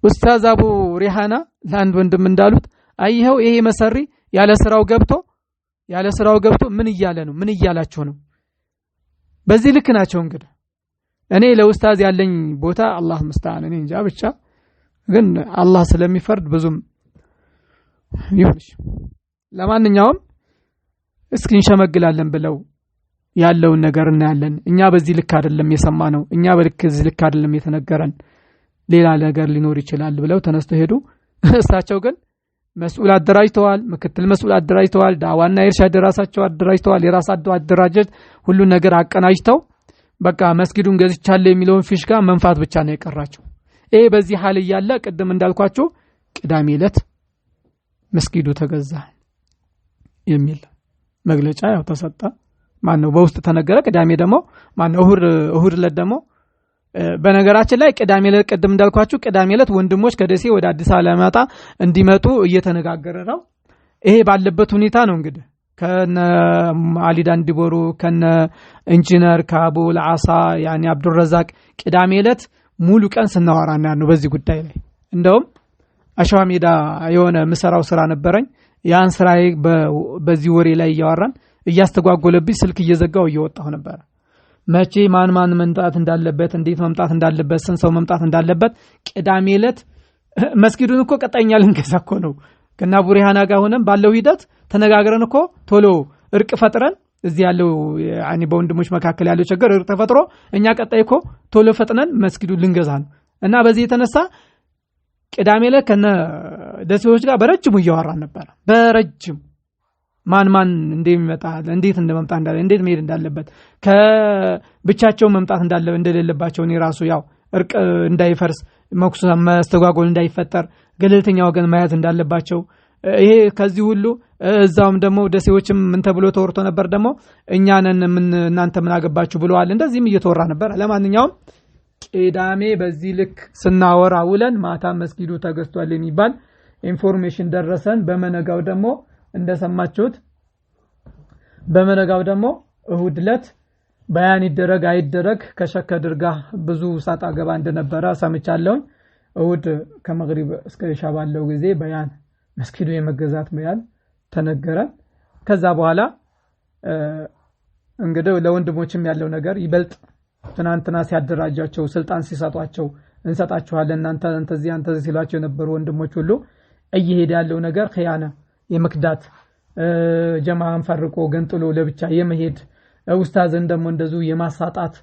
ኡስታዝ አቡ ሪሃና ለአንድ ወንድም እንዳሉት አይሄው ይሄ መሰሪ ያለ ስራው ገብቶ ምን እያለ ነው? ምን እያላችሁ ነው? በዚህ ልክ ናቸው። እንግዲህ እኔ ለኡስታዝ ያለኝ ቦታ አላህ መስተዓን እኔ እንጃ። ብቻ ግን አላህ ስለሚፈርድ ብዙም ይሁንሽ። ለማንኛውም እስኪ እንሸመግላለን ብለው ያለውን ነገር እናያለን። እኛ በዚህ ልክ አይደለም የሰማነው፣ እኛ በዚህ ልክ አይደለም የተነገረን፣ ሌላ ነገር ሊኖር ይችላል ብለው ተነስተው ሄዱ። እሳቸው ግን መስኡል አደራጅተዋል፣ ምክትል መስኡል አደራጅተዋል፣ ዳዋና ኢርሻድ ራሳቸው አደራጅተዋል። የራሳቸው አደራጀት ሁሉ ነገር አቀናጅተው በቃ መስጊዱን ገዝቻለሁ የሚለውን ፊሽካ መንፋት ብቻ ነው የቀራቸው። በዚህ ሐል ያለ ቀደም እንዳልኳችሁ ቅዳሜ ዕለት መስጊዱ ተገዛ የሚል መግለጫ ያው ተሰጣ። ማነው በውስጥ ተነገረ። ቅዳሜ ደግሞ ማነው እሁድ ዕለት ደግሞ በነገራችን ላይ ቅዳሜ ዕለት ቀደም እንዳልኳችሁ ቅዳሜ ዕለት ወንድሞች ከደሴ ወደ አዲስ አበባ ለማጣ እንዲመጡ እየተነጋገረ ነው። ይሄ ባለበት ሁኔታ ነው እንግዲህ ከነ አሊዳን ዲቦሩ ከነ ኢንጂነር ካቡ ለዓሳ ያኒ አብዱረዛቅ ቅዳሜ ዕለት ሙሉ ቀን ስናወራና ነው በዚህ ጉዳይ ላይ። እንደውም አሸዋ ሜዳ የሆነ ምሰራው ስራ ነበረኝ። ያን ስራዬ በዚህ ወሬ ላይ እያወራን እያስተጓጎለብኝ ስልክ እየዘጋው እየወጣሁ ነበር። መቼ ማን መምጣት እንዳለበት እንዴት መምጣት እንዳለበት ስንት ሰው መምጣት እንዳለበት ቅዳሜ ዕለት መስጊዱን እኮ ቀጣኛ ልንገዛ እኮ ነው ከና ቡሪሃና ጋር ሆነን ባለው ሂደት ተነጋግረን እኮ ቶሎ እርቅ ፈጥረን እዚህ ያለው ያኒ በወንድሞች መካከል ያለው ችግር እርቅ ተፈጥሮ እኛ ቀጣይ እኮ ቶሎ ፈጥነን መስጊዱን ልንገዛ ነው። እና በዚህ የተነሳ ቅዳሜ ዕለት ከነ ደሴዎች ጋር በረጅሙ እያወራን ነበር። በረጅም ማን እንደሚመጣ እንዴት እንደመምጣ እንዳለ እንዴት መሄድ እንዳለበት ከብቻቸው መምጣት እንደሌለባቸው እኔ ራሱ ያው እርቅ እንዳይፈርስ መስተጓጎል እንዳይፈጠር ገለልተኛ ወገን ማያዝ እንዳለባቸው ይሄ ከዚህ ሁሉ እዛውም ደግሞ ደሴዎችም ምን ተብሎ ተወርቶ ነበር ደግሞ እኛንን እናንተ ምን አገባችሁ ብለዋል። እንደዚህም እየተወራ ነበር። ለማንኛውም ቅዳሜ በዚህ ልክ ስናወራ ውለን ማታ መስጊዱ ተገዝቷል የሚባል ኢንፎርሜሽን ደረሰን። በመነጋው ደግሞ እንደሰማችሁት እሁድ ዕለት በያን ይደረግ አይደረግ ከሸከድር ጋር ብዙ ሳጣ ገባ እንደነበረ ሰምቻለሁ። እሁድ ከመግሪብ እስከ ኢሻ ባለው ጊዜ በያን መስጊዱ የመገዛት በያን ተነገረ። ከዛ በኋላ እንግዲህ ለወንድሞችም ያለው ነገር ይበልጥ ትናንትና ሲያደራጃቸው ስልጣን ሲሰጧቸው እንሰጣችኋለን እናንተ እዚህ ሲሏቸው የነበሩ ወንድሞች ሁሉ እየሄደ ያለው ነገር ኺያና የመክዳት ጀማዓን ፈርቆ ገንጥሎ ለብቻ የመሄድ ኡስታዝን ደግሞ እንደዚሁ የማሳጣት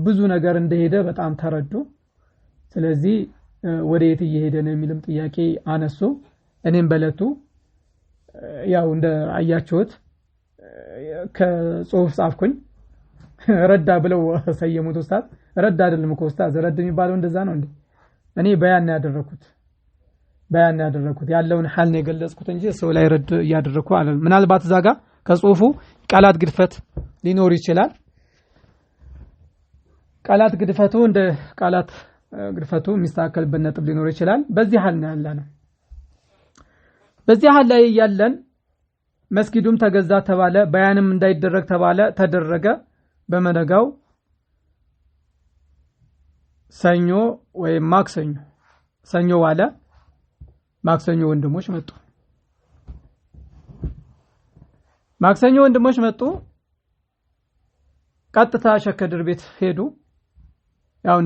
ብዙ ነገር እንደሄደ በጣም ተረዱ። ስለዚህ ወዴት እየሄደ ነው የሚልም ጥያቄ አነሱ። እኔም በለቱ ያው እንደ አያችሁት ከጽሁፍ ጻፍኩኝ። ረዳ ብለው ሰየሙት። ኡስታዝ ረዳ አይደለም እኮ ኡስታዝ ረድ የሚባለው እንደዛ ነው እንዴ? እኔ በያን ያደረኩት ያለውን ሐል ነው የገለጽኩት እንጂ ሰው ላይ ረድ ያደረኩ አይደለም። ምናልባት ዛጋ ከጽሁፉ ቃላት ግድፈት ሊኖር ይችላል። ቃላት ግድፈቱ እንደ ቃላት ግድፈቱ የሚስተካከልበት ነጥብ ሊኖር ይችላል። በዚህ ሐል ነው ያለነው። በዚህ ሐል ላይ ያለን መስጊዱም ተገዛ ተባለ፣ በያንም እንዳይደረግ ተባለ፣ ተደረገ። በመነጋው ሰኞ ወይ ማክሰኞ ሰኞ ዋለ። ማክሰኞ ወንድሞች መጡ። ቀጥታ ሸከድር ቤት ሄዱ። ያው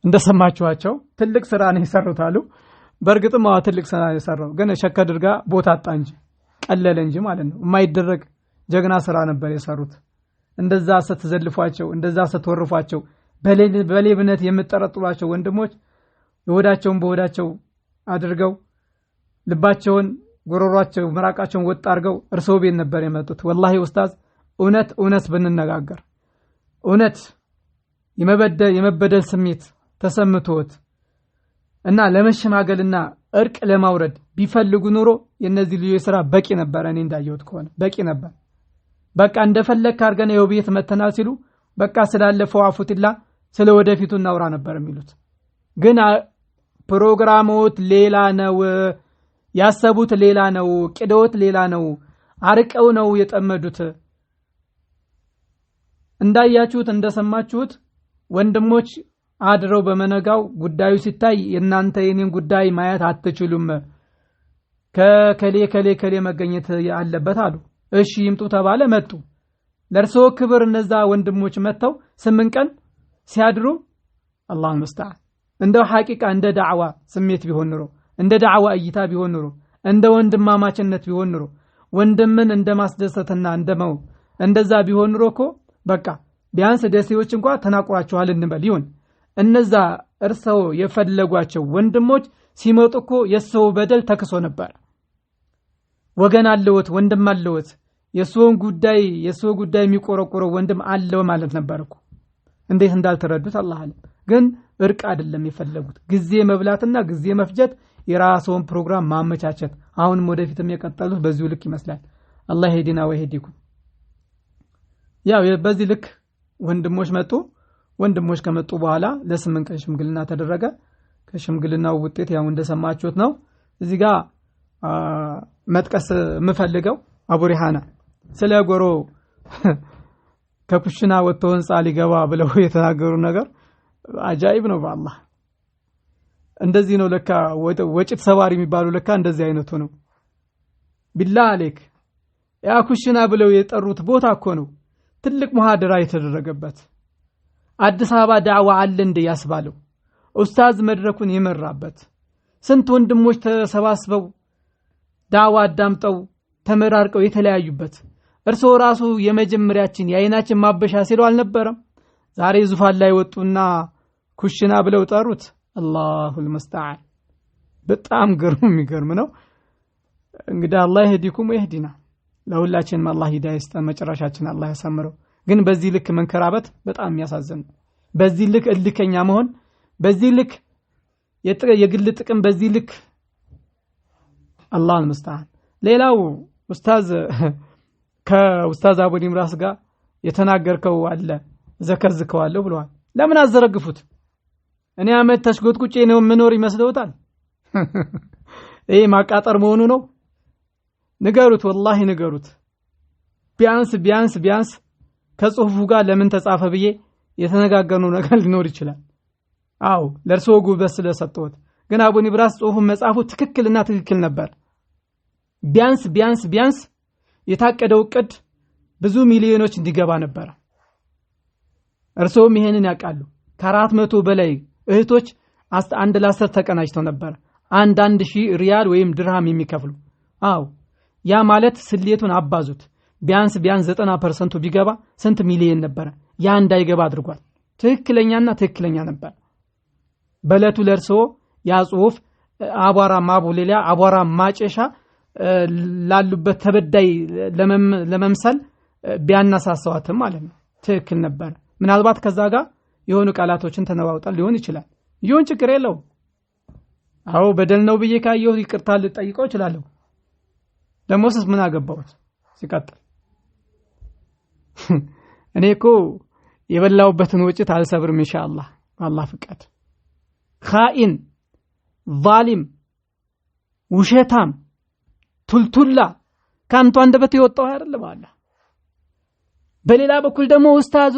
እንደሰማችኋቸው ትልቅ ስራ ነው የሰሩት አሉ። በእርግጥም ትልቅ ስራ ነው የሰራው፣ ግን ሸከድር ጋር ቦታ አጣ እንጂ ቀለለ እንጂ ማለት ነው። የማይደረግ ጀግና ስራ ነበር የሰሩት። እንደዛ ስትዘልፏቸው፣ እንደዛ ስትወርፏቸው፣ በሌብነት የምትጠረጥሯቸው ወንድሞች የወዳቸውን በወዳቸው አድርገው ልባቸውን ጎሮሯቸው መራቃቸውን ወጣ አድርገው እርሰው ቤት ነበር የመጡት። ወላሂ ኡስታዝ እውነት ብንነጋገር እውነት የመበደል ስሜት ተሰምቶት እና ለመሸማገልና እርቅ ለማውረድ ቢፈልጉ ኑሮ የነዚህ ልጆች ስራ በቂ ነበር። እኔ እንዳየሁት ከሆነ በቂ ነበር። በቃ እንደፈለክ አድርገን የው ቤት መተናል ሲሉ በቃ ስላለፈው አፉትላ ስለ ወደፊቱ እናውራ ነበር የሚሉት። ግን ፕሮግራሞት ሌላ ነው፣ ያሰቡት ሌላ ነው፣ ቅዶት ሌላ ነው፣ አርቀው ነው የጠመዱት። እንዳያችሁት እንደሰማችሁት ወንድሞች አድረው በመነጋው ጉዳዩ ሲታይ የናንተ የኔን ጉዳይ ማየት አትችሉም፣ ከከሌ መገኘት ያለበት አሉ። እሺ ይምጡ ተባለ። መጡ። ለርሶ ክብር እነዛ ወንድሞች መተው 8 ቀን ሲያድሩ አላሁ መስተዓን እንደው ሐቂቃ እንደ ዳዕዋ ስሜት ቢሆን ኑሮ፣ እንደ ዳዕዋ እይታ ቢሆን ኑሮ፣ እንደ ወንድማማችነት ቢሆን ኑሮ፣ ወንድምን እንደማስደሰትና እንደመው እንደዛ ቢሆን ኑሮ እኮ በቃ ቢያንስ ደሴዎች እንኳን ተናቁራቸዋል እንበል ይሁን። እነዛ እርሰው የፈለጓቸው ወንድሞች ሲመጡ እኮ የሰው በደል ተክሶ ነበር። ወገን አለውት፣ ወንድም አለውት፣ የሰው ጉዳይ የሚቆረቆረው ወንድም አለው ማለት ነበር እኮ። እንዴት እንዳልተረዱት አላህ አለ። ግን እርቅ አይደለም የፈለጉት ጊዜ መብላትና ጊዜ መፍጀት የራስዎን ፕሮግራም ማመቻቸት አሁንም ወደፊትም የቀጠሉት በዚሁ ልክ ይመስላል አላህ ይሄድና ወይሄድኩም ያው በዚህ ልክ ወንድሞች ከመጡ በኋላ ለ8 ቀን ሽምግልና ተደረገ ከሽምግልናው ውጤት ያው እንደሰማችሁት ነው እዚህ ጋር መጥቀስ የምፈልገው አቡ ሪሃና ስለ ጎሮ ከኩሽና ወጥቶ ህንጻ ሊገባ ብለው የተናገሩ ነገር አጃኢብ ነው በአላህ እንደዚህ ነው ለካ ወጭት ሰባሪ የሚባሉ ለካ እንደዚህ አይነቱ ነው ቢላህ አለክ ያ ኩሽና ብለው የጠሩት ቦታ እኮ ነው ትልቅ ሙሐደራ የተደረገበት አዲስ አበባ ዳዕዋ አለ እንደ ያስባለው ኡስታዝ መድረኩን የመራበት ስንት ወንድሞች ተሰባስበው ዳዕዋ አዳምጠው ተመራርቀው የተለያዩበት እርሶ ራሱ የመጀመሪያችን የአይናችን ማበሻ ሲሉ አልነበረም ዛሬ ዙፋን ላይ ወጡና ኩሽና ብለው ጠሩት አላሁል ሙስተዓን በጣም የሚገርም ነው እንግዲህ አላህ ይህዲኩም ወይህዲና ለሁላችንም አላህ ሂዳያ ይስጠን መጨረሻችን አላህ ያሳምረው ግን በዚህ ልክ መንከራበት በጣም የሚያሳዝን በዚህ ልክ እልከኛ መሆን በዚህ ልክ የግል ጥቅም በዚህ ልክ አላህ ሙስተዓን ሌላው ከኡስታዝ አቡ ኒምራስ ጋር የተናገርከው አለ ዘከዝከዋለሁ ብለዋል ለምን አዘረግፉት እኔ አመት ተሽጎጥቁጬ ነው ምኖር ይመስለውታል ይሄ ማቃጠር መሆኑ ነው ንገሩት ወላሂ ንገሩት ቢያንስ ከጽሁፉ ጋር ለምን ተጻፈ ብዬ የተነጋገርነው ነገር ሊኖር ይችላል አው ለርሶ ጉበስ ስለሰጠውት ግን አቡ ኒብራስ ጽሁፉን መጻፉ ትክክል ነበር ቢያንስ የታቀደው ቅድ ብዙ ሚሊዮኖች እንዲገባ ነበር እርሶም ይሄንን ያቃሉ ከ400 በላይ እህቶች አንድ ለ10 ተቀናጅተው ነበር አንድ ሺህ ሪያል ወይም ድርሃም የሚከፍሉ አው ያ ማለት ስሌቱን አባዙት ቢያንስ 90% ቢገባ ስንት ሚሊዮን ነበር ያ እንዳይገባ አድርጓል ትክክለኛ ነበር በለቱ ለርሶ ያ ጽሁፍ አቧራ ማቡሌላ አቧራ ማጨሻ ላሉበት ተበዳይ ለመምሰል ቢያናሳሳዋትም ማለት ነው ትክክል ነበር ምናልባት ከዛ ጋር የሆኑ ቃላቶችን ተነዋውጣል ሊሆን ይችላል ይሁን ችግር የለው አው በደል ነው ብዬ ካየው ይቅርታ ልጠይቀው ይችላል ደሞስስ ምን አገባውት ሲቀጥል እኔኮ የበላውበትን ወጭት አልሰብርም ኢንሻአላህ አላህ ፍቃድ ኻኢን ዛሊም ውሸታም ቱልቱላ ካንቱ አንደበት ይወጣው አይደለም አለ በሌላ በኩል ደግሞ ኡስታዝ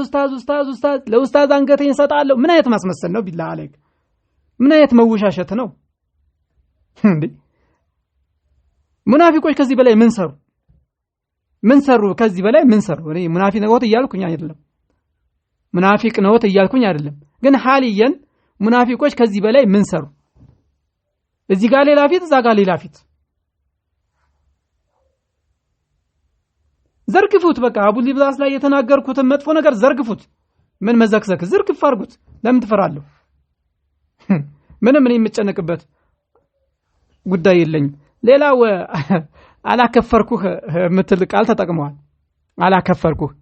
ለኡስታዝ አንገቴን ሰጣለሁ ምን አይነት ማስመሰል ነው ቢላህ አለክ ምን አይነት መውሻሸት ነው እንዴ ሙናፊቆች ከዚህ በላይ ምን ሰሩ ከዚህ በላይ ምን ሰሩ እኔ ሙናፊቅ ነው እያልኩኝ አይደለም ሙናፊቅ ነው እያልኩኝ አይደለም ግን ሐሊየን ሙናፊቆች ከዚህ በላይ ምን ሰሩ እዚህ ጋር ሌላ ፊት እዛ ጋር ሌላ ፊት ዘርግፉት በቃ አቡ ሊብዛስ ላይ የተናገርኩትን መጥፎ ነገር ዘርግፉት ምን መዘክዘክ ዝርግፍ አርጉት ለምን ትፈራለሁ ምንም እኔ የምጨነቅበት ጉዳይ የለኝም ሌላው አላከፈርኩህ ምትል ቃል ተጠቅመዋል አላከፈርኩህ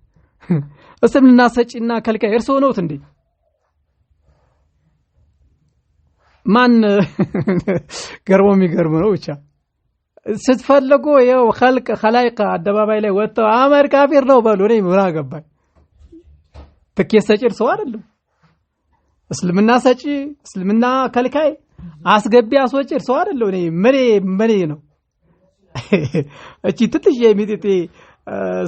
እስልምና ሰጪና ከልካይ እርሶ ነውት እንዴ ማን ገርሞ ነው ብቻ ስትፈልጉ ያው خلائق አደባባይ ላይ ወጣው አመር ካፊር ነው በሉ እኔ ምን አገባኝ ተከሰጭር ሰው አይደለም እስልምና ሰጪ እስልምና ከልካይ አስገቢ አስወጭር ሰው አይደለም እኔ ምን ነው እቺ ትትሽ የሚጥቲ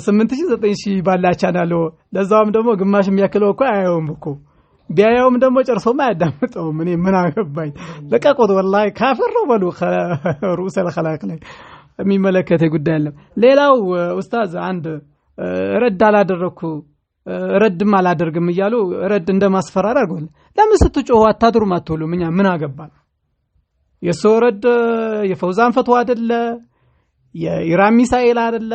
8000 9000 ባላቻናሎ ለዛውም ደግሞ ግማሽ የሚያክለው እኮ አያየውም እኮ ቢያየውም ደግሞ ጨርሶም አያዳምጠውም እኔ ምን አገባኝ ለቀቆት ወላሂ ካፊር ነው በሉ ሩስ الخلائق ላይ የሚመለከተ ጉዳይ አለ ሌላው ኡስታዝ አንድ ረድም አላደርግም ይያሉ ረድ እንደማስፈራራ አርጎል ለምን ስትጮሁ አታድሩ ማትሉ ምን አገባን የሶረድ የፈውዛን ፈትዋ አይደለ የኢራን ሚሳኤል አይደለ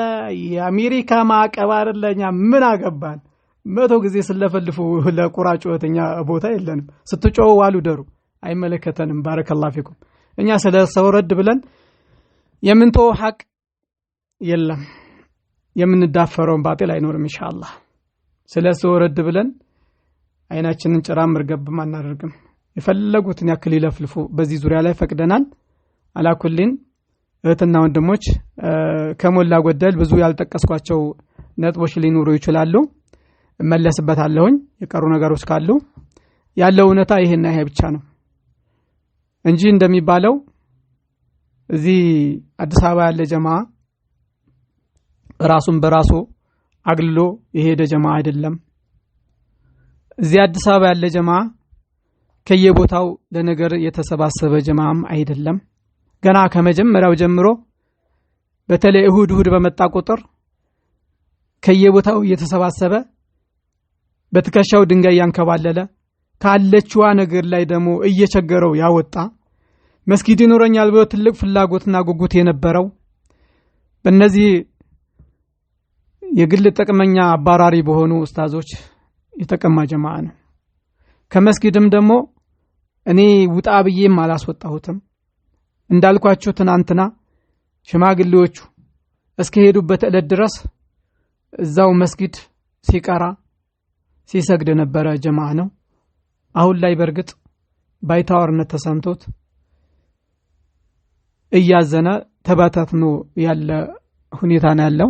የአሜሪካ ማዕቀብ አይደለኛ ምን አገባን መቶ ጊዜ ስለፈልፉ ለቁራጮተኛ ቦታ የለንም ስትጮው ዋሉ ደሩ አይመለከተንም ባረከላሁ ፊኩም እኛ ስለ ሰውረድ ብለን የምንተው ሐቅ የለም የምንዳፈረው ባጤል አይኖርም ኢንሻአላህ ስለ ሰውረድ ብለን አይናችንን ጭራም እርገብም አናደርግም የፈለጉትን ያክል ይለፍልፉ በዚህ ዙሪያ ላይ ፈቅደናል አላኩልን እህትና ወንድሞች ከሞላ ጎደል ብዙ ያልጠቀስኳቸው ነጥቦች ሊኖሩ ይችላሉ እመለስበታለሁኝ የቀሩ ነገሮች ካሉ ያለው እውነታ ይሄና ይሄ ብቻ ነው እንጂ እንደሚባለው እዚህ አዲስ አበባ ያለ ጀማዓ ራሱን በራሱ አግልሎ የሄደ ጀማዓ አይደለም እዚህ አዲስ አበባ ያለ ጀማዓ ከየቦታው ለነገር የተሰባሰበ ጀማዓም አይደለም ገና ከመጀመሪያው ጀምሮ በተለይ እሁድ በመጣ ቁጥር ከየቦታው የተሰባሰበ በትከሻው ድንጋይ ያንከባለለ ካለችዋ ነገር ላይ ደግሞ እየቸገረው ያወጣ መስጊድ ይኖረኛል ብሎ ትልቅ ፍላጎትና ጉጉት የነበረው በእነዚህ የግል ጥቅመኛ አባራሪ በሆኑ ኡስታዞች የተቀማ ጀማዓ ነው ከመስጊድም ደግሞ እኔ ውጣ ብዬም አላስወጣሁትም እንዳልኳችሁ ትናንትና ሽማግሌዎቹ እስከሄዱበት ዕለት ድረስ እዛው መስጊድ ሲቀራ ሲሰግድ ነበረ ጀማዓ ነው አሁን ላይ በርግጥ ባይታወርነት ተሰምቶት እያዘነ ተባታትኖ ያለ ሁኔታ ነው ያለው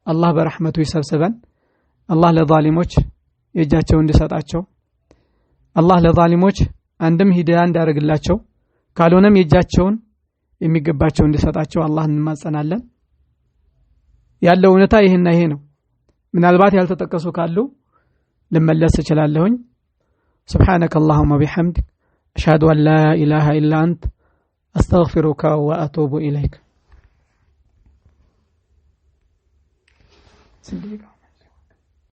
አላህ በረህመቱ ይሰብስበን አላህ ለዛሊሞች የእጃቸውን እንዲሰጣቸው አላህ ለዛሊሞች አንድም ሂዳያ እንዲያደርግላቸው ካልሆነም የእጃቸውን የሚገባቸው እንዲሰጣቸው አላህን እንማጸናለን ያለው እውነታ ይሄና ይሄ ነው ምናልባት ያልተጠቀሱ ካሉ ልመለስ እችላለሁኝ سبحانك اللهم وبحمدك أشهد أن لا إله إلا أنت أستغفرك وأتوب إليك